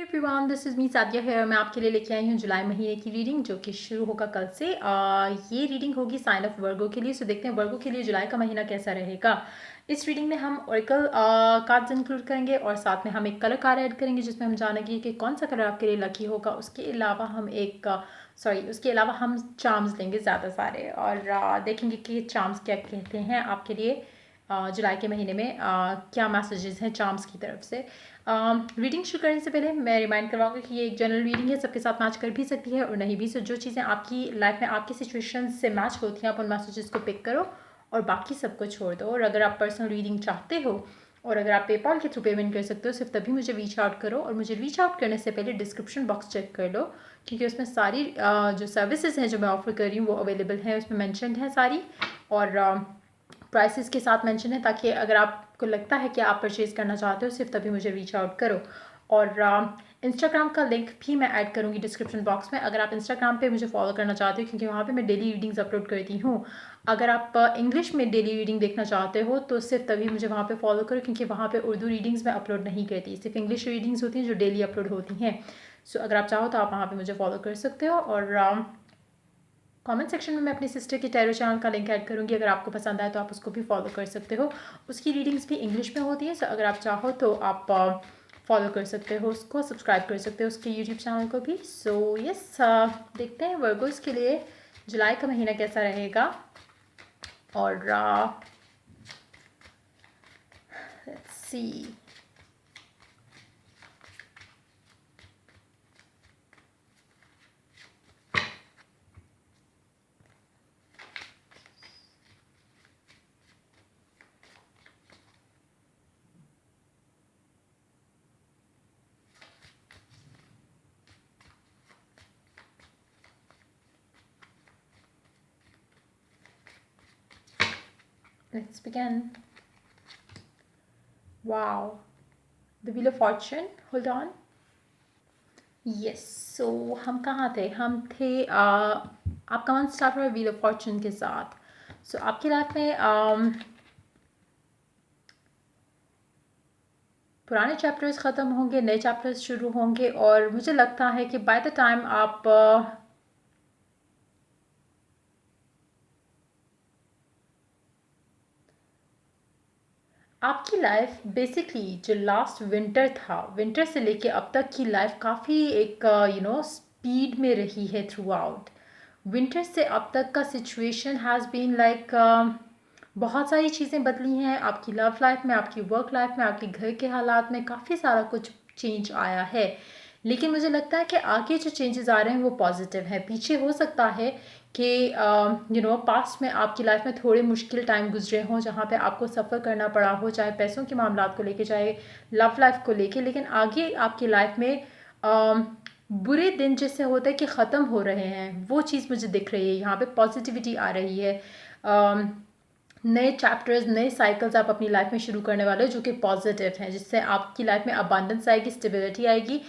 Everyone, this is me Sadia है। मैं आपके लिए लेके आई हूँ जुलाई महीने की रीडिंग जो कि शुरू होगा कल से। ये रीडिंग होगी साइन ऑफ वर्गो के लिए। सो देखते हैं वर्गो के लिए जुलाई का महीना कैसा रहेगा। इस रीडिंग में हम ओरेकल कार्ड्स इंक्लूड करेंगे और साथ में हम एक कलर कार्ड ऐड करेंगे जिसमें हम जानेंगे कि कौन सा कलर आपके लिए लकी होगा। उसके अलावा हम चार्म्स लेंगे ज़्यादा सारे और देखेंगे कि चार्म्स क्या कहते हैं आपके लिए। जुलाई के महीने में क्या मैसेजेस हैं चार्म्स की तरफ से। रीडिंग शुरू करने से पहले मैं रिमाइंड करवाऊंगी कि ये एक जनरल रीडिंग है, सबके साथ मैच कर भी सकती है और नहीं भी। सो जो चीज़ें आपकी लाइफ में आपकी सिचुएशन से मैच होती हैं आप उन मैसेजेस को पिक करो और बाकी सबको छोड़ दो। और अगर आप पर्सनल रीडिंग चाहते हो और अगर आप पेपाल के थ्रू पेमेंट कर सकते हो सिर्फ तभी मुझे रीच आउट करो। और मुझे रीच आउट करने से पहले डिस्क्रिप्शन बॉक्स चेक कर लो क्योंकि उसमें सारी जो सर्विसेज हैं जो मैं ऑफर कर रही हूँ वो अवेलेबल हैं, उसमें मैंशनड है सारी और प्राइसेस के साथ मेंशन है, ताकि अगर आपको लगता है कि आप परचेज करना चाहते हो सिर्फ तभी मुझे रीच आउट करो। और इंस्टाग्राम का लिंक भी मैं ऐड करूँगी डिस्क्रिप्शन बॉक्स में, अगर आप इंस्टाग्राम पे मुझे फॉलो करना चाहते हो क्योंकि वहाँ पे मैं डेली रीडिंग्स अपलोड करती हूँ। अगर आप इंग्लिश में डेली रीडिंग देखना चाहते हो तो सिर्फ तभी मुझे वहाँ पे फॉलो करो क्योंकि वहाँ पे उर्दू रीडिंग्स मैं अपलोड नहीं करती, सिर्फ इंग्लिश रीडिंग्स होती हैं जो डेली अपलोड होती हैं। सो अगर आप चाहो तो आप वहाँ पर मुझे फॉलो कर सकते हो। और कमेंट सेक्शन में मैं अपनी सिस्टर के टैरो चैनल का लिंक ऐड करूँगी, अगर आपको पसंद आए तो आप उसको भी फॉलो कर सकते हो। उसकी रीडिंग्स भी इंग्लिश में होती हैं, सो अगर आप चाहो तो आप फॉलो कर सकते हो उसको, सब्सक्राइब कर सकते हो उसके यूट्यूब चैनल को भी। सो यस, देखते हैं वर्गोस के लिए जुलाई का महीना कैसा रहेगा। और let's see, let's begin. Wow, the Wheel of Fortune. Hold on. Yes, so हम कहाँ थे? हम थे आपका मंथ स्टार्ट हुआ व्हील ऑफ फॉर्चून के साथ। सो आपकी लाइफ में पुराने चैप्टर्स ख़त्म होंगे, नए चैप्टर्स शुरू होंगे और मुझे लगता है कि बाय द टाइम आप आपकी लाइफ बेसिकली जो लास्ट विंटर था, विंटर से लेके अब तक की लाइफ काफ़ी एक स्पीड में रही है थ्रू आउट। विंटर से अब तक का सिचुएशन हैज़ बीन लाइक बहुत सारी चीज़ें बदली हैं आपकी लव लाइफ में, आपकी वर्क लाइफ में, आपके घर के हालात में काफ़ी सारा कुछ चेंज आया है। लेकिन मुझे लगता है कि आगे जो चेंजेस आ रहे हैं वो पॉजिटिव हैं। पीछे हो सकता है कि पास्ट में आपकी लाइफ में थोड़े मुश्किल टाइम गुजरे हों जहाँ पे आपको सफ़र करना पड़ा हो, चाहे पैसों के मामलात को लेके, चाहे लव लाइफ को लेके। लेकिन आगे आपकी लाइफ में बुरे दिन जैसे होते हैं कि ख़त्म हो रहे हैं, वो चीज़ मुझे दिख रही है। यहाँ पे पॉजिटिविटी आ रही है। नए चैप्टर्स, नए साइकिल्स आप अपनी लाइफ में शुरू करने वाले हो जो कि पॉजिटिव हैं, जिससे आपकी लाइफ में अबांडेंस आएगी, स्टेबिलिटी आएगी।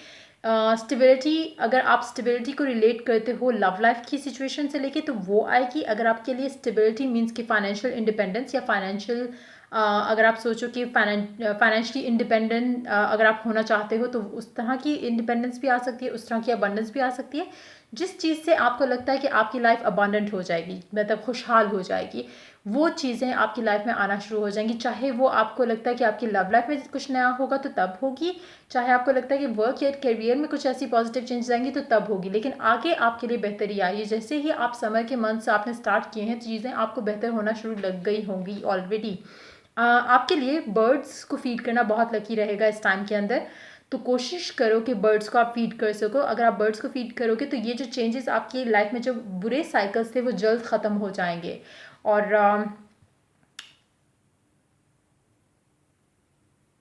स्टेबिलिटी, अगर आप स्टेबिलिटी को रिलेट करते हो लव लाइफ की सिचुएशन से लेके तो वो आएगी। अगर आपके लिए स्टेबिलिटी मीन्स कि फाइनेंशियल इंडिपेंडेंस या फाइनेंशियल अगर आप सोचो कि फाइनेंशियली इंडिपेंडेंट अगर आप होना चाहते हो तो उस तरह की इंडिपेंडेंस भी आ सकती है, उस तरह की अबंडेंस भी आ सकती है। जिस चीज़ से आपको लगता है कि आपकी लाइफ अबांडेंट हो जाएगी, मतलब खुशहाल हो जाएगी, वो चीज़ें आपकी लाइफ में आना शुरू हो जाएंगी। चाहे वो आपको लगता है कि आपकी लव लाइफ में कुछ नया होगा तो तब होगी, चाहे आपको लगता है कि वर्क या करियर में कुछ ऐसी पॉजिटिव चेंजेस आएंगी तो तब होगी। लेकिन आगे आपके लिए बेहतरी आई है। जैसे ही आप समर के मंथ से आपने स्टार्ट किए हैं तो चीज़ें आपको बेहतर होना शुरू लग गई होंगी ऑलरेडी। आपके लिए बर्ड्स को फीड करना बहुत लकी रहेगा इस टाइम के अंदर, तो कोशिश करो कि बर्ड्स को आप फीड कर सको। अगर आप बर्ड्स को फीड करोगे तो ये जो चेंजेस आपकी लाइफ में जो बुरे साइकिल्स थे वो जल्द ख़त्म हो जाएंगे। और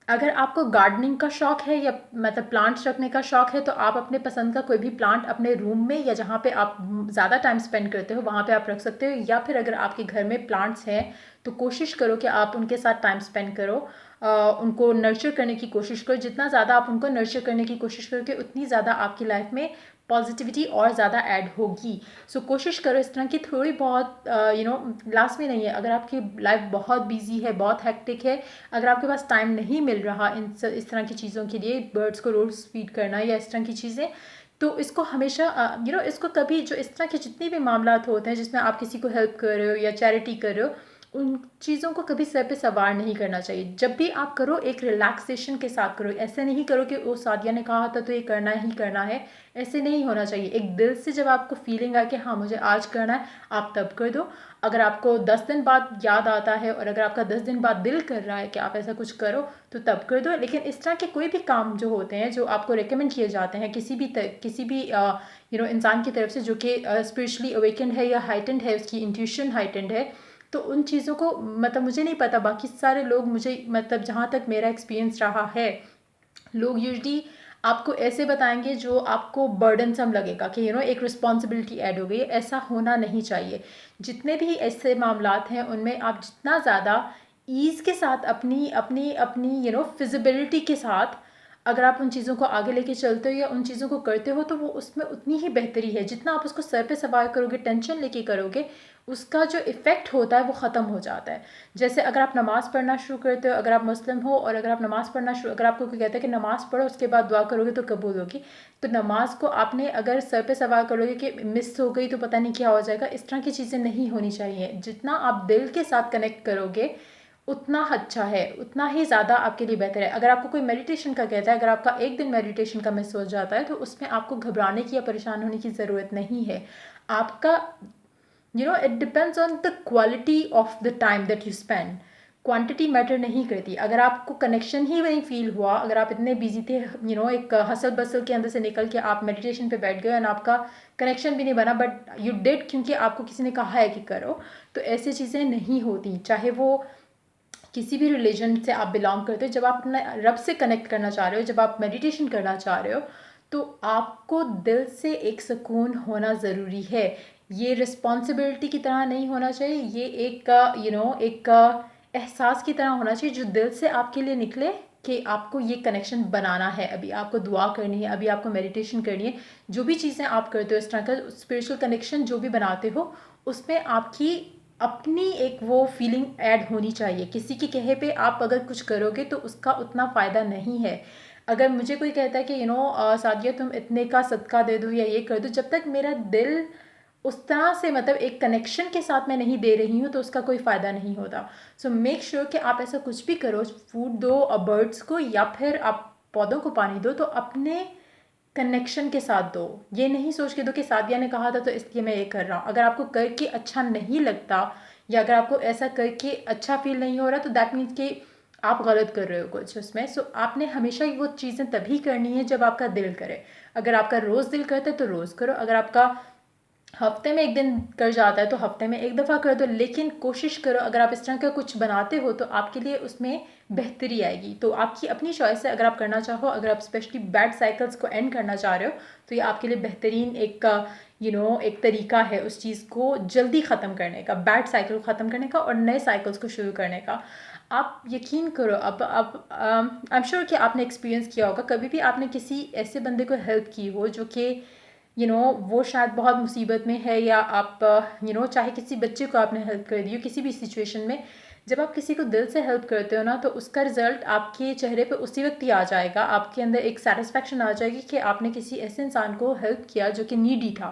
अगर आपको गार्डनिंग का शौक है या मतलब प्लांट्स रखने का शौक है तो आप अपने पसंद का कोई भी प्लांट अपने रूम में या जहाँ पे आप ज़्यादा टाइम स्पेंड करते हो वहाँ पे आप रख सकते हो। या फिर अगर आपके घर में प्लांट्स हैं तो कोशिश करो कि आप उनके साथ टाइम स्पेंड करो। उनको नर्चर करने की कोशिश करो। जितना ज़्यादा आप उनको नर्चर करने की कोशिश करोगे उतनी ज़्यादा आपकी लाइफ में पॉजिटिविटी और ज़्यादा ऐड होगी। सो कोशिश करो इस तरह की थोड़ी बहुत लास्ट में नहीं है, अगर आपकी लाइफ बहुत बिजी है, बहुत हेक्टिक है, अगर आपके पास टाइम नहीं मिल रहा इस तरह की चीज़ों के लिए, बर्ड्स को रोज़ फीड करना या इस तरह की चीज़ें, तो इसको हमेशा इसको कभी, जो इस तरह के जितने भी मामलात होते हैं जिसमें आप किसी को हेल्प कर रहे हो या चैरिटी कर रहे हो, उन चीज़ों को कभी सर पे सवार नहीं करना चाहिए। जब भी आप करो एक रिलैक्सेशन के साथ करो, ऐसे नहीं करो कि वो सादिया ने कहा था तो ये करना ही करना है, ऐसे नहीं होना चाहिए। एक दिल से जब आपको फीलिंग आए कि हाँ मुझे आज करना है, आप तब कर दो। अगर आपको 10 दिन बाद याद आता है और अगर आपका 10 दिन बाद दिल कर रहा है कि आप ऐसा कुछ करो तो तब कर दो। लेकिन इस तरह के कोई भी काम जो होते हैं, जो आपको रिकमेंड किए जाते हैं किसी भी इंसान की तरफ से जो कि स्पिरिचुअली अवेकेंड है या हाइटेंड है, उसकी इंट्यूशन हाइटेंड है, तो उन चीज़ों को मतलब मुझे नहीं पता, बाकी सारे लोग, मुझे मतलब जहाँ तक मेरा एक्सपीरियंस रहा है, लोग यूजली आपको ऐसे बताएंगे जो आपको बर्डनसम लगेगा कि एक रिस्पॉन्सिबिलिटी ऐड हो गई है। ऐसा होना नहीं चाहिए। जितने भी ऐसे मामलात हैं उनमें आप जितना ज़्यादा ईज़ के साथ अपनी अपनी अपनी फिजिबिलिटी के साथ अगर आप उन चीज़ों को आगे लेके चलते हो या उन चीज़ों को करते हो तो वो उसमें उतनी ही बेहतरी है। जितना आप उसको सर पे सवार करोगे, टेंशन लेके करोगे, उसका जो इफ़ेक्ट होता है वो ख़त्म हो जाता है। जैसे अगर आप नमाज़ पढ़ना शुरू करते हो, अगर आप मुस्लिम हो और अगर आप नमाज़ पढ़ना अगर आपको कोई कहता है कि नमाज़ पढ़ो उसके बाद दुआ करोगे तो कबूल होगी, तो नमाज को आपने अगर सर पे सवार करोगे कि मिस हो गई तो पता नहीं क्या हो जाएगा, इस तरह की चीज़ें नहीं होनी चाहिए। जितना आप दिल के साथ कनेक्ट करोगे उतना अच्छा है, उतना ही ज़्यादा आपके लिए बेहतर है। अगर आपको कोई मेडिटेशन का कहता है, अगर आपका एक दिन मेडिटेशन का मिस हो जाता है तो उसमें आपको घबराने की या परेशान होने की ज़रूरत नहीं है। आपका it depends on the quality of the time that you spend. Quantity matter नहीं करती। अगर आपको कनेक्शन ही नहीं फील हुआ, अगर आप इतने बिजी थे एक हसल बसल के अंदर से निकल के आप मेडिटेशन पे बैठ गए और आपका कनेक्शन भी नहीं बना, बट यू डिड क्योंकि आपको किसी ने कहा है कि करो, तो ऐसी चीज़ें नहीं होती। चाहे वो किसी भी रिलीजन से आप बिलोंग करते हो, जब आप अपने रब से कनेक्ट करना चाह रहे हो, जब आप मेडिटेशन करना चाह रहे हो, तो आपको दिल से एक सुकून होना ज़रूरी है। ये रिस्पॉन्सिबिलिटी की तरह नहीं होना चाहिए, ये एक एक एहसास की तरह होना चाहिए जो दिल से आपके लिए निकले कि आपको ये कनेक्शन बनाना है। अभी आपको दुआ करनी है, अभी आपको मेडिटेशन करनी है, जो भी चीज़ें आप करते हो इस तरह का स्पिरिचुअल कनेक्शन जो भी बनाते हो, उसमें आपकी अपनी एक वो फीलिंग ऐड होनी चाहिए। किसी के कहे पे आप अगर कुछ करोगे तो उसका उतना फ़ायदा नहीं है। अगर मुझे कोई कहता है कि सादिया तुम इतने का सदका दे दो या ये कर दो, जब तक मेरा दिल उस तरह से मतलब एक कनेक्शन के साथ मैं नहीं दे रही हूँ तो उसका कोई फ़ायदा नहीं होता। सो मेक श्योर कि आप ऐसा कुछ भी करो, फूड दो बर्ड्स को या फिर आप पौधों को पानी दो, तो अपने कनेक्शन के साथ दो। ये नहीं सोच के दो कि सादिया ने कहा था तो इसलिए मैं ये कर रहा हूँ। अगर आपको करके अच्छा नहीं लगता या अगर आपको ऐसा करके अच्छा फील नहीं हो रहा तो दैट मीन्स कि आप गलत कर रहे हो कुछ उसमें। सो आपने हमेशा वो चीज़ें तभी करनी है जब आपका दिल करे। अगर आपका रोज़ दिल करता है तो रोज़ करो, अगर आपका हफ्ते में एक दिन कर जाता है तो हफ्ते में एक दफ़ा कर दो, लेकिन कोशिश करो अगर आप इस तरह का कुछ बनाते हो तो आपके लिए उसमें बेहतरी आएगी। तो आपकी अपनी चॉइस है, अगर आप करना चाहो, अगर आप स्पेशली बैड साइकिल्स को एंड करना चाह रहे हो तो ये आपके लिए बेहतरीन एक एक तरीका है उस चीज़ को जल्दी ख़त्म करने का, बैड साइकिल को ख़त्म करने का और नए साइकिल्स को शुरू करने का। आप यकीन करो, अब आई एम श्योर कि आपने एक्सपीरियंस किया होगा, कभी भी आपने किसी ऐसे बंदे को हेल्प की हो जो कि वो शायद बहुत मुसीबत में है, या आप चाहे किसी बच्चे को आपने हेल्प कर दी हो किसी भी सिचुएशन में, जब आप किसी को दिल से हेल्प करते हो ना तो उसका रिजल्ट आपके चेहरे पे उसी वक्त ही आ जाएगा। आपके अंदर एक सेटिस्फेक्शन आ जाएगी कि आपने किसी ऐसे इंसान को हेल्प किया जो कि नीडी था।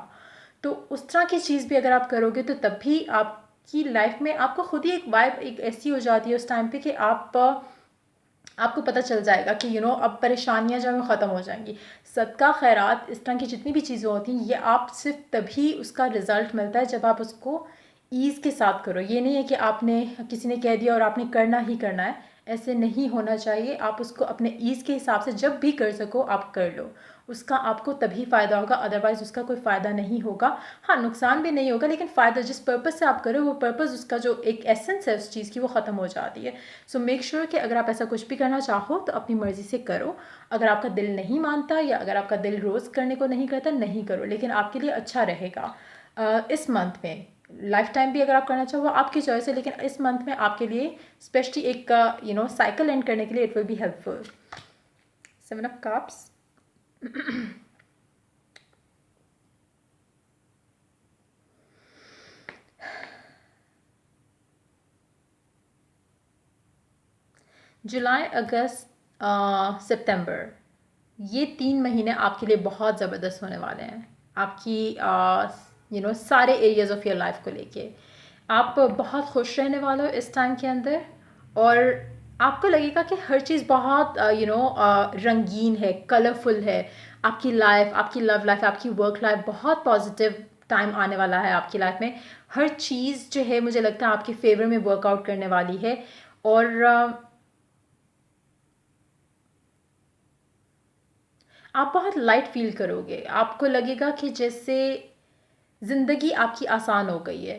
तो उस तरह की चीज़ भी अगर आप करोगे तो तब भी आपकी लाइफ में आपको खुद ही एक वाइब एक ऐसी हो जाती है उस टाइम पे कि आपको पता चल जाएगा कि अब परेशानियां जो है ख़त्म हो जाएंगी। सदका खैरात इस तरह की जितनी भी चीज़ें होती हैं, ये आप सिर्फ तभी उसका रिज़ल्ट मिलता है जब आप उसको ईज़ के साथ करो। ये नहीं है कि आपने किसी ने कह दिया और आपने करना ही करना है, ऐसे नहीं होना चाहिए। आप उसको अपने ईज़ के हिसाब से जब भी कर सको आप कर लो, उसका आपको तभी फ़ायदा होगा, अदरवाइज़ उसका कोई फ़ायदा नहीं होगा। हाँ, नुकसान भी नहीं होगा, लेकिन फ़ायदा जिस पर्पज़ से आप करो वो पर्पज़, उसका जो एक एसेंस है उस चीज़ की, वो ख़त्म हो जाती है। सो मेक श्योर कि अगर आप ऐसा कुछ भी करना चाहो तो अपनी मर्ज़ी से करो। अगर आपका दिल नहीं मानता या अगर आपका दिल रोज़ करने को नहीं करता, नहीं करो, लेकिन आपके लिए अच्छा रहेगा। इस मंथ में लाइफ टाइम भी अगर आप करना चाहो वो आपकी चॉइस है, लेकिन इस मंथ में आपके लिए स्पेशली एक साइकिल एंड करने के लिए it will be helpful. 7 of Cups। जुलाई, अगस्त, सितंबर, ये 3 महीने आपके लिए बहुत ज़बरदस्त होने वाले हैं आपकी सारे एरियाज ऑफ योर लाइफ को लेके। आप बहुत खुश रहने वाले हो इस टाइम के अंदर, और आपको लगेगा कि हर चीज़ बहुत रंगीन है, कलरफुल है। आपकी लाइफ, आपकी लव लाइफ, आपकी वर्क लाइफ, बहुत पॉजिटिव टाइम आने वाला है आपकी लाइफ में। हर चीज़ जो है मुझे लगता है आपके फेवर में वर्कआउट करने वाली है। और आप बहुत लाइट फील करोगे। आपको लगेगा कि जैसे ज़िंदगी आपकी आसान हो गई है।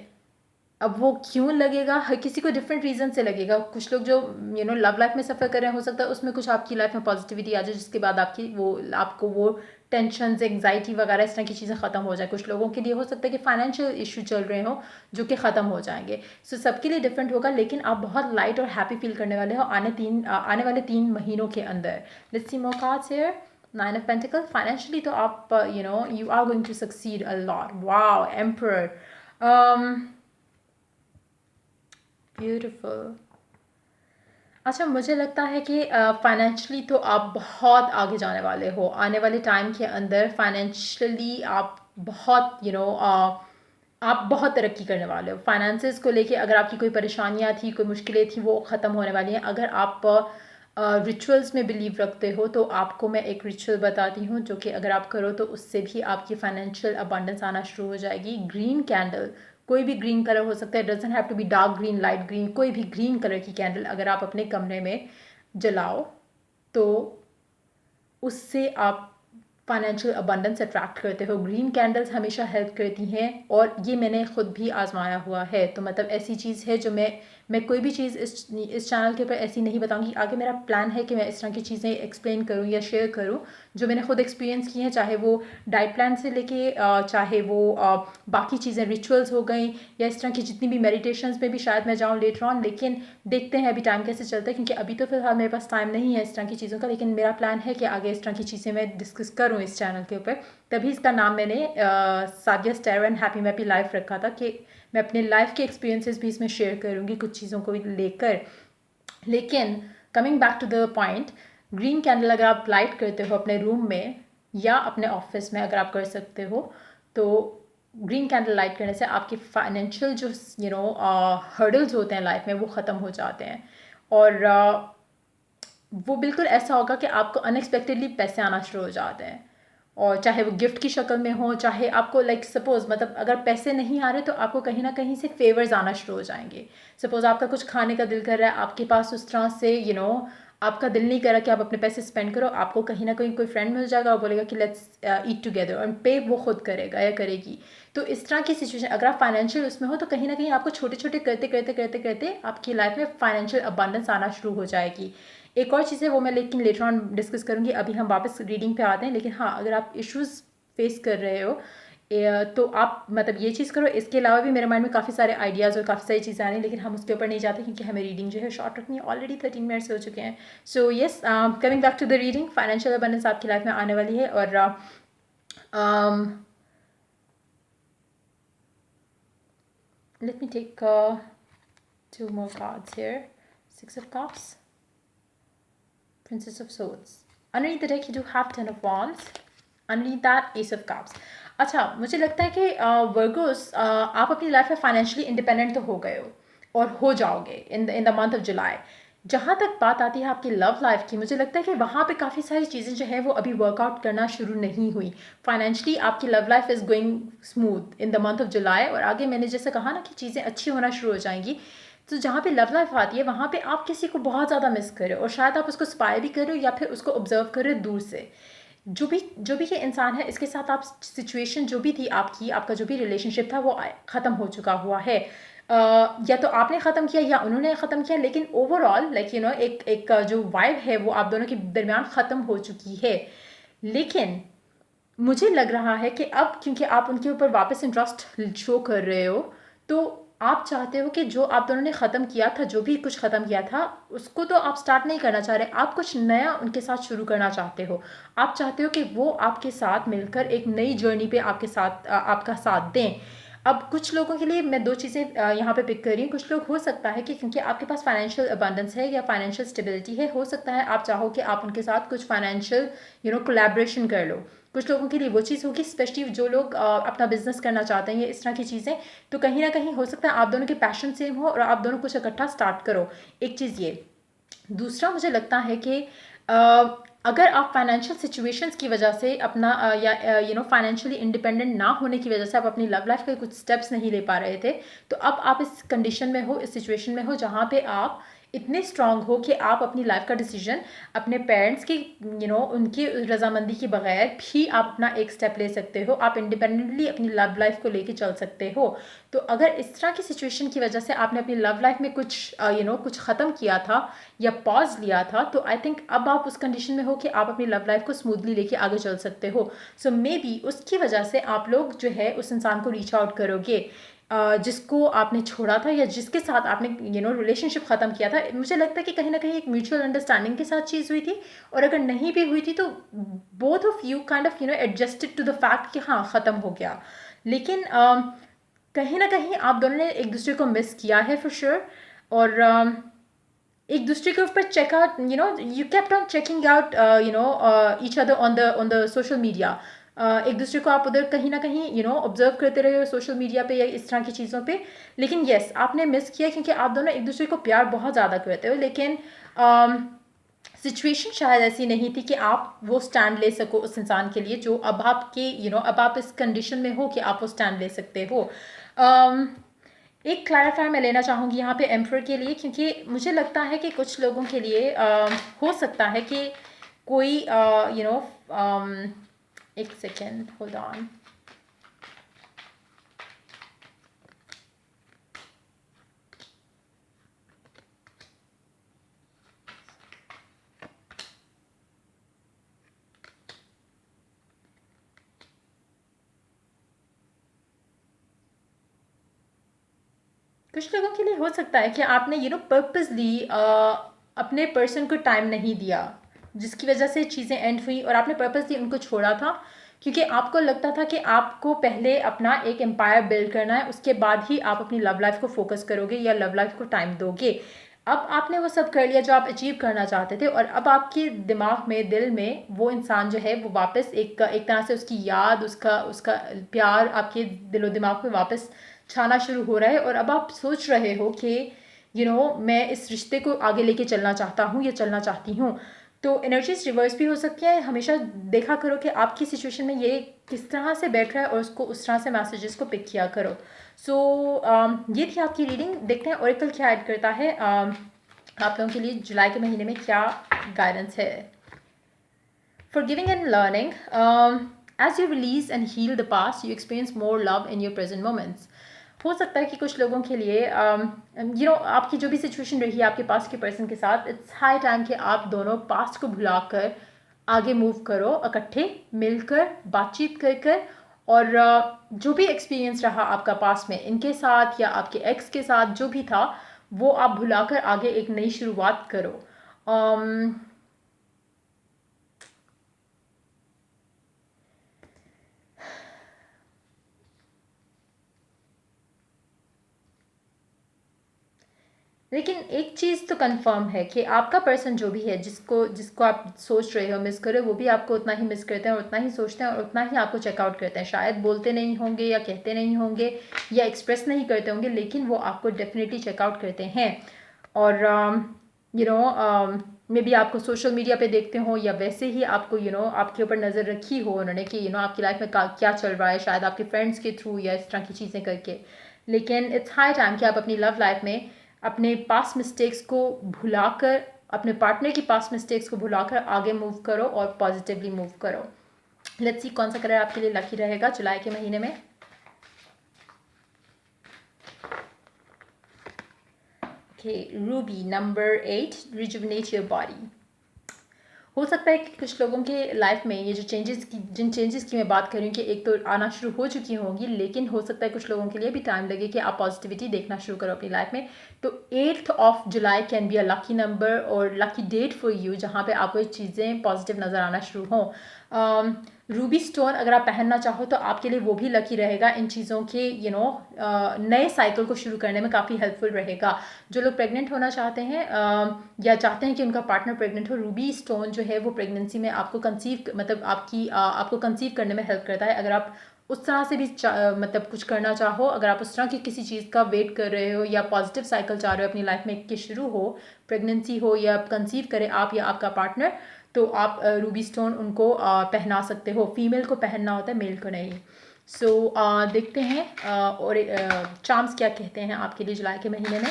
अब वो क्यों लगेगा, हर किसी को डिफरेंट रीज़न से लगेगा। कुछ लोग जो लव लाइफ में सफ़र कर रहे हैं, हो सकता है उसमें कुछ आपकी लाइफ में पॉजिटिविटी आ जाए, जिसके बाद आपको वो टेंशन, एंग्जाइटी वगैरह इस तरह की चीज़ें ख़त्म हो जाए। कुछ लोगों के लिए हो सकता है कि फाइनेंशियल इशू चल रहे हो जो कि ख़त्म हो जाएंगे। सो सबके लिए डिफरेंट होगा, लेकिन आप बहुत लाइट और हैप्पी फील करने वाले हो आने वाले 3 महीनों के अंदर। Let's see more cards here. 9 of Pentacles। Financially तो आप you are going to succeed a lot. Wow, emperor. Beautiful. अच्छा, मुझे लगता है कि फाइनेंशियली तो आप बहुत आगे जाने वाले हो आने वाले टाइम के अंदर। फाइनेंशियली आप बहुत आप बहुत तरक्की करने वाले हो। फाइनेंसेस को लेके अगर आपकी कोई परेशानियां थी, कोई मुश्किलें थी, वो ख़त्म होने वाली हैं। अगर आप रिचुअल्स में बिलीव रखते हो तो आपको मैं एक रिचुअल बताती हूँ, जो कि अगर आप करो तो उससे भी आपकी फाइनेंशियल अबंडेंस आना शुरू हो जाएगी। ग्रीन कैंडल, कोई भी ग्रीन कलर हो सकता है, doesn't have to be dark green, light green, कोई भी ग्रीन कलर की कैंडल अगर आप अपने कमरे में जलाओ तो उससे आप फाइनेंशियल अबंडेंस अट्रैक्ट करते हो। ग्रीन कैंडल्स हमेशा हेल्प करती हैं, और ये मैंने खुद भी आजमाया हुआ है। तो मतलब ऐसी चीज़ है जो मैं कोई भी चीज़ इस चैनल के ऊपर ऐसी नहीं बताऊंगी। आगे मेरा प्लान है कि मैं इस तरह की चीज़ें एक्सप्लेन करूँ या शेयर करूँ जो मैंने खुद एक्सपीरियंस की हैं, चाहे वो डाइट प्लान से लेके चाहे वो बाकी चीज़ें रिचुअल्स हो गई, या इस तरह की जितनी भी मेडिटेशंस में भी शायद मैं जाऊँ लेटर ऑन। लेकिन देखते हैं अभी टाइम कैसे चलता है, क्योंकि अभी तो फिलहाल मेरे पास टाइम नहीं है इस तरह की चीज़ों का। लेकिन मेरा प्लान है कि आगे इस तरह की चीज़ें मैं डिस्कस करूँ इस चैनल के ऊपर। तभी इसका नाम मैंने सादिया स्टेरो एंड हैप्पी मैप्पी लाइफ रखा था, कि मैं अपने लाइफ के एक्सपीरियंसेस भी इसमें शेयर करूँगी कुछ चीज़ों को लेकर। लेकिन coming back to the point, green candle अगर आप लाइट करते हो अपने रूम में या अपने ऑफिस में, अगर आप कर सकते हो तो ग्रीन कैंडल लाइट करने से आपके फाइनेंशियल जो हर्डल्स होते हैं लाइफ में वो ख़त्म हो जाते हैं। और वो बिल्कुल ऐसा होगा कि आपको अनएक्सपेक्टेडली पैसे आना शुरू हो जाते हैं, और चाहे वो गिफ्ट की शक्ल में हो, चाहे आपको लाइक सपोज मतलब अगर पैसे नहीं आ रहे तो आपको कहीं ना कहीं से फेवर्स आना शुरू हो जाएंगे। सपोज आपका कुछ खाने का दिल कर रहा है, आपके पास उस तरह से आपका दिल नहीं कर रहा कि आप अपने पैसे स्पेंड करो, आपको कहीं ना कहीं कोई फ्रेंड मिल जाएगा और बोलेगा कि लेट्स ईट टुगेदर, और पे वो खुद करेगा या करेगी। तो इस तरह की सिचुएशन अगर आप फाइनेंशियल उसमें हो तो कहीं ना कहीं आपको छोटे छोटे करते करते करते करते आपकी लाइफ में फाइनेंशियल अबंडेंस आना शुरू हो जाएगी। एक और चीज़ है वो मैं लेकिन लेटर ऑन डिस्कस करूँगी। अभी हम वापस रीडिंग पे आते हैं। लेकिन हाँ, अगर आप इश्यूज़ फेस कर रहे हो तो आप मतलब ये चीज़ करो। इसके अलावा भी मेरे माइंड में काफ़ी सारे आइडियाज़ और काफ़ी सारी चीज़ें आ रही हैं, लेकिन हम उसके ऊपर नहीं जाते क्योंकि हमें रीडिंग जो है शॉर्ट रखनी है। ऑलरेडी 13 मिनट्स हो चुके हैं। So yes, coming back to the reading, financial abundance आपकी लाइफ में आने वाली है। और let me take 2 more cards here. 6 of Cups, Princess of Swords. Underneath the deck you do have 10 of Wands. Underneath that, Ace of Cups. अच्छा, मुझे लगता है कि वर्गोस आप अपनी लाइफ में फाइनेंशियली इंडिपेंडेंट तो हो गए हो और हो जाओगे in the month of July. जहाँ तक बात आती है आपकी लव लाइफ की, मुझे लगता है कि वहाँ पे काफ़ी सारी चीज़ें जो है वो अभी वर्कआउट करना शुरू नहीं हुई। फाइनेंशियली आपकी love life is going smooth in the month of July, और आगे मैंने जैसे कहा ना कि चीज़ें अच्छी होना शुरू हो जाएंगी। तो जहाँ पे लव लाइफ आती है वहाँ पे आप किसी को बहुत ज़्यादा मिस कर रहे हो, और शायद आप उसको स्पाई भी कर रहे हो या फिर उसको ऑब्जर्व कर रहे हो दूर से। जो भी ये इंसान है, इसके साथ आप सिचुएशन जो भी थी आपका जो भी रिलेशनशिप था वो ख़त्म हो चुका हुआ है। या तो आपने ख़त्म किया या उन्होंने ख़त्म किया, लेकिन ओवरऑल लाइक एक एक जो वाइब है वो आप दोनों के दरमियान ख़त्म हो चुकी है। लेकिन मुझे लग रहा है कि अब क्योंकि आप उनके ऊपर वापस इंटरेस्ट शो कर रहे हो, तो आप चाहते हो कि जो आप दोनों ने ख़त्म किया था, जो भी कुछ ख़त्म किया था, उसको तो आप स्टार्ट नहीं करना चाह रहे, आप कुछ नया उनके साथ शुरू करना चाहते हो। आप चाहते हो कि वो आपके साथ मिलकर एक नई जर्नी पे आपके साथ आपका साथ दें। अब कुछ लोगों के लिए मैं 2 चीज़ें यहाँ पे पिक कर रही हूँ। कुछ लोग हो सकता है कि क्योंकि आपके पास फाइनेंशियल अबंडेंस है या फाइनेंशियल स्टेबिलिटी है, हो सकता है आप चाहो कि आप उनके साथ कुछ फाइनेंशियल कोलैबोरेशन कर लो। कुछ लोगों के लिए वो चीज़ होगी, स्पेशली जो लोग अपना बिजनेस करना चाहते हैं या इस तरह की चीज़ें। तो कहीं ना कहीं हो सकता है आप दोनों के पैशन सेम हो और आप दोनों कुछ इकट्ठा स्टार्ट करो। एक चीज़ ये। दूसरा मुझे लगता है कि अगर आप फाइनेंशियल सिचुएशंस की वजह से अपना या फाइनेंशियली इंडिपेंडेंट ना होने की वजह से आप अपनी लव लाइफ के कुछ स्टेप्स नहीं ले पा रहे थे, तो अब आप इस कंडीशन में हो, इस सिचुएशन में हो जहाँ पे आप इतने स्ट्रांग हो कि आप अपनी लाइफ का डिसीजन अपने पेरेंट्स की उनकी रजामंदी के बगैर भी आप अपना एक स्टेप ले सकते हो, आप इंडिपेंडेंटली अपनी लव लाइफ को लेके चल सकते हो। तो अगर इस तरह की सिचुएशन की वजह से आपने अपनी लव लाइफ में कुछ कुछ ख़त्म किया था या पॉज लिया था, तो आई थिंक अब आप उस कंडीशन में हो कि आप अपनी लव लाइफ को स्मूथली लेके आगे चल सकते हो। सो मे बी उसकी वजह से आप लोग जो है उस इंसान को रीच आउट करोगे जिसको आपने छोड़ा था या जिसके साथ आपने रिलेशनशिप ख़त्म किया था। मुझे लगता है कि कहीं ना कहीं एक म्यूचुअल अंडरस्टैंडिंग के साथ चीज़ हुई थी, और अगर नहीं भी हुई थी तो both of you kind of adjusted to the fact कि हाँ ख़त्म हो गया। लेकिन कहीं ना कहीं आप दोनों ने एक दूसरे को मिस किया है फॉर श्योर। और एक दूसरे के ऊपर check out you kept on checking out each other on the social media. एक दूसरे को आप उधर कहीं ना कहीं ऑब्जर्व करते रहे हो सोशल मीडिया पे या इस तरह की चीज़ों पे। लेकिन येस, आपने मिस किया क्योंकि आप दोनों एक दूसरे को प्यार बहुत ज़्यादा करते हो, लेकिन सिचुएशन शायद ऐसी नहीं थी कि आप वो स्टैंड ले सको उस इंसान के लिए जो अब आपके अब आप इस कंडीशन में हो कि आप वो स्टैंड ले सकते हो। एक क्लैरिफाई मैं लेना चाहूँगी यहाँ पे एम्पर के लिए, क्योंकि मुझे लगता है कि कुछ लोगों के लिए हो सकता है कि कोई एक सेकेंड होल्ड ऑन। कुछ लोगों के लिए हो सकता है कि आपने पर्पसली अपने पर्सन को टाइम नहीं दिया, जिसकी वजह से चीज़ें एंड हुई और आपने पर्पसली उनको छोड़ा था, क्योंकि आपको लगता था कि आपको पहले अपना एक एम्पायर बिल्ड करना है, उसके बाद ही आप अपनी लव लाइफ को फोकस करोगे या लव लाइफ को टाइम दोगे। अब आपने वो सब कर लिया जो आप अचीव करना चाहते थे, और अब आपके दिमाग में, दिल में वो इंसान जो है वो वापस एक तरह से उसकी याद, उसका उसका प्यार आपके दिलो दिमाग में वापस छाना शुरू हो रहा है। और अब आप सोच रहे हो कि मैं इस रिश्ते को आगे लेके चलना चाहता हूँ या चलना चाहती हूँ। तो एनर्जीज रिवर्स भी हो सकती है। हमेशा देखा करो कि आपकी सिचुएशन में ये किस तरह से बैठ रहा है और उसको उस तरह से मैसेजेस को पिक किया करो। सो ये थी आपकी रीडिंग। देखते हैं ओरेकल क्या ऐड करता है आप लोगों के लिए जुलाई के महीने में क्या गाइडेंस है। Forgiving and learning. As you release and heal the past, you experience more love in your present moments. हो सकता है कि कुछ लोगों के लिए आपकी जो भी सिचुएशन रही है आपके पास के पर्सन के साथ, इट्स हाई टाइम कि आप दोनों पास्ट को भुलाकर आगे मूव करो, इकट्ठे मिलकर बातचीत कर कर। और जो भी एक्सपीरियंस रहा आपका पास्ट में इनके साथ या आपके एक्स के साथ जो भी था, वो आप भुलाकर आगे एक नई शुरुआत करो। लेकिन एक चीज़ तो कंफर्म है कि आपका पर्सन जो भी है, जिसको जिसको आप सोच रहे हो मिस करो, वो भी आपको उतना ही मिस करते हैं और उतना ही सोचते हैं और उतना ही आपको चेकआउट करते हैं। शायद बोलते नहीं होंगे या कहते नहीं होंगे या एक्सप्रेस नहीं करते होंगे, लेकिन वो आपको डेफिनेटली चेकआउट करते हैं। और मे बी आपको सोशल मीडिया पे देखते हो या वैसे ही आपको आपके ऊपर नज़र रखी हो उन्होंने कि आपकी लाइफ में क्या चल रहा है, शायद आपके फ्रेंड्स के थ्रू या इस तरह की चीज़ें करके। लेकिन इट्स हाई टाइम कि आप अपनी लव लाइफ में अपने पास्ट मिस्टेक्स को भुलाकर, अपने पार्टनर की पास्ट मिस्टेक्स को भुलाकर आगे मूव करो और पॉजिटिवली मूव करो। लेट्स सी कौन सा कलर आपके लिए लकी रहेगा जुलाई के महीने में। Okay, Ruby, number 8, rejuvenate your body. हो सकता है कि कुछ लोगों के लाइफ में ये जो जिन चेंजेस की मैं बात कर रही हूँ कि एक तो आना शुरू हो चुकी होंगी, लेकिन हो सकता है कुछ लोगों के लिए भी टाइम लगे कि आप पॉजिटिविटी देखना शुरू करो अपनी लाइफ में। तो 8th of July can be a lucky number और लकी डेट फॉर यू, जहाँ पे आपको ये चीज़ें पॉजिटिव नज़र आना शुरू हों। रूबी स्टोन अगर आप पहनना चाहो तो आपके लिए वो भी लकी रहेगा, इन चीज़ों के नए साइकिल को शुरू करने में काफ़ी हेल्पफुल रहेगा। जो लोग प्रेग्नेंट होना चाहते हैं या चाहते हैं कि उनका पार्टनर प्रेग्नेंट हो, रूबी स्टोन जो है वो प्रेगनेंसी में आपको आपको कंसीव करने में हेल्प करता है। अगर आप उस तरह से भी मतलब कुछ करना चाहो, अगर आप उस तरह की किसी चीज़ का वेट कर रहे हो या पॉजिटिव साइकिल चाह रहे हो अपनी लाइफ में कि शुरू हो, प्रेगनेंसी हो या कंसीव करे आप या आपका पार्टनर, तो आप रूबी स्टोन उनको पहना सकते हो। फीमेल को पहनना होता है, मेल को नहीं। सो देखते हैं और चार्म्स क्या कहते हैं आपके लिए जुलाई के महीने में।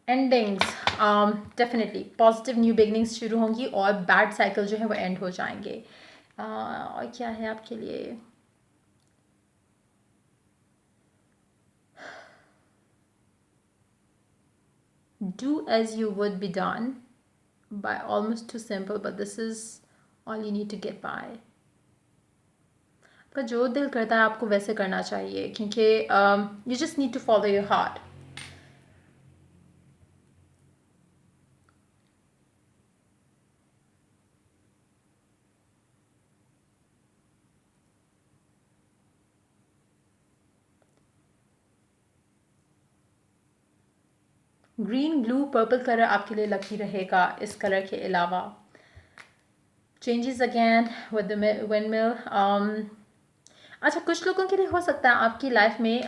Endings, definitely positive new beginnings शुरू होंगी और बैड साइकिल जो है वो एंड हो जाएंगे। और क्या है आपके लिए? Do as you would be done by almost too simple, but this is all you need to get by. आपका जो दिल करता है आपको वैसे करना चाहिए, क्योंकि you just need to follow your heart. Green, blue, purple colour आपके लिए लकी रहेगा। इस कलर के अलावा changes again with the windmill. अच्छा, कुछ लोगों के लिए हो सकता है आपकी लाइफ में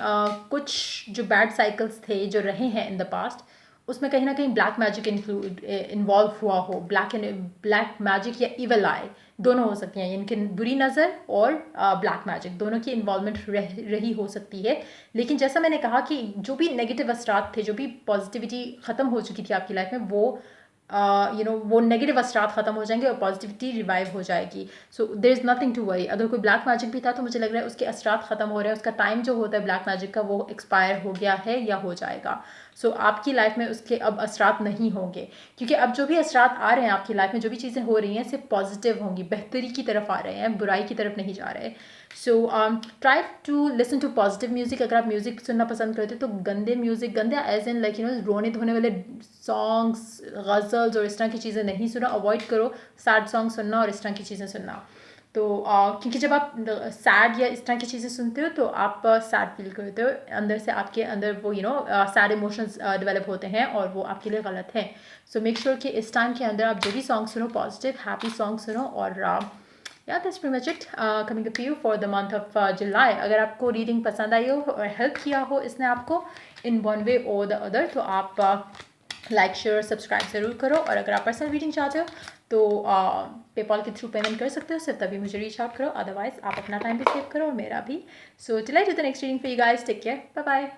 कुछ जो बैड साइकिल्स थे जो रहे हैं इन द पास्ट, उसमें कहीं ना कहीं ब्लैक मैजिक इन्वॉल्व हुआ हो। ब्लैक मैजिक या इवल आई दोनों हो सकती हैं, इनकी बुरी नज़र और ब्लैक मैजिक दोनों की इन्वॉल्वमेंट रही हो सकती है। लेकिन जैसा मैंने कहा कि जो भी नेगेटिव असरात थे, जो भी पॉजिटिविटी ख़त्म हो चुकी थी आपकी लाइफ में, वो वो नेगेटिव असरात ख़त्म हो जाएंगे और पॉजिटिविटी रिवाइव हो जाएगी। So there is nothing to worry. अगर कोई ब्लैक मैजिक भी था तो मुझे लग रहा है उसके असरात ख़त्म हो रहे हैं, उसका टाइम जो होता है ब्लैक मैजिक का वो एक्सपायर हो गया है या हो जाएगा। सो आपकी लाइफ में उसके अब असरात नहीं होंगे, क्योंकि अब जो भी असरात आ रहे हैं आपकी लाइफ में, जो भी चीज़ें हो रही हैं सिर्फ पॉजिटिव होंगी, बेहतरी की तरफ आ रहे हैं, बुराई की तरफ नहीं जा रहे। So try to listen to positive music. अगर आप म्यूजिक सुनना पसंद करते हो तो गंदे म्यूजिक, गंदे एज इन लाइक रोने धोने वाले सॉन्ग्स, गज़ल्स और इस तरह की चीज़ें नहीं सुना, अवॉइड करो। सैड सॉन्ग सुनना और इस तरह की चीज़ें सुनना। तो क्योंकि जब आप सैड या इस तरह की चीज़ें सुनते हो तो आप सैड फील करते हो अंदर से, आपके अंदर वो सैड इमोशंस डेवलप होते हैं और वो आपके लिए गलत है। सो मेक श्योर कि इस टाइम के अंदर आप जो भी सॉन्ग सुनो पॉजिटिव हैप्पी सॉन्ग सुनो। और या that's pretty much it coming up you for the month of July. अगर आपको रीडिंग पसंद आई हो और हेल्प किया हो इसने आपको इन वन वे और द अदर, तो आप लाइक शेयर सब्सक्राइब ज़रूर करो। और अगर आप पर्सनल रीडिंग चाहते हो तो पेपॉल के थ्रू पेमेंट कर सकते हो, सिर्फ तभी मुझे रीच आउट करो, अदरवाइज आप अपना टाइम भी सेव करो और मेरा भी। So till I do the next reading for you guys, take care, bye bye.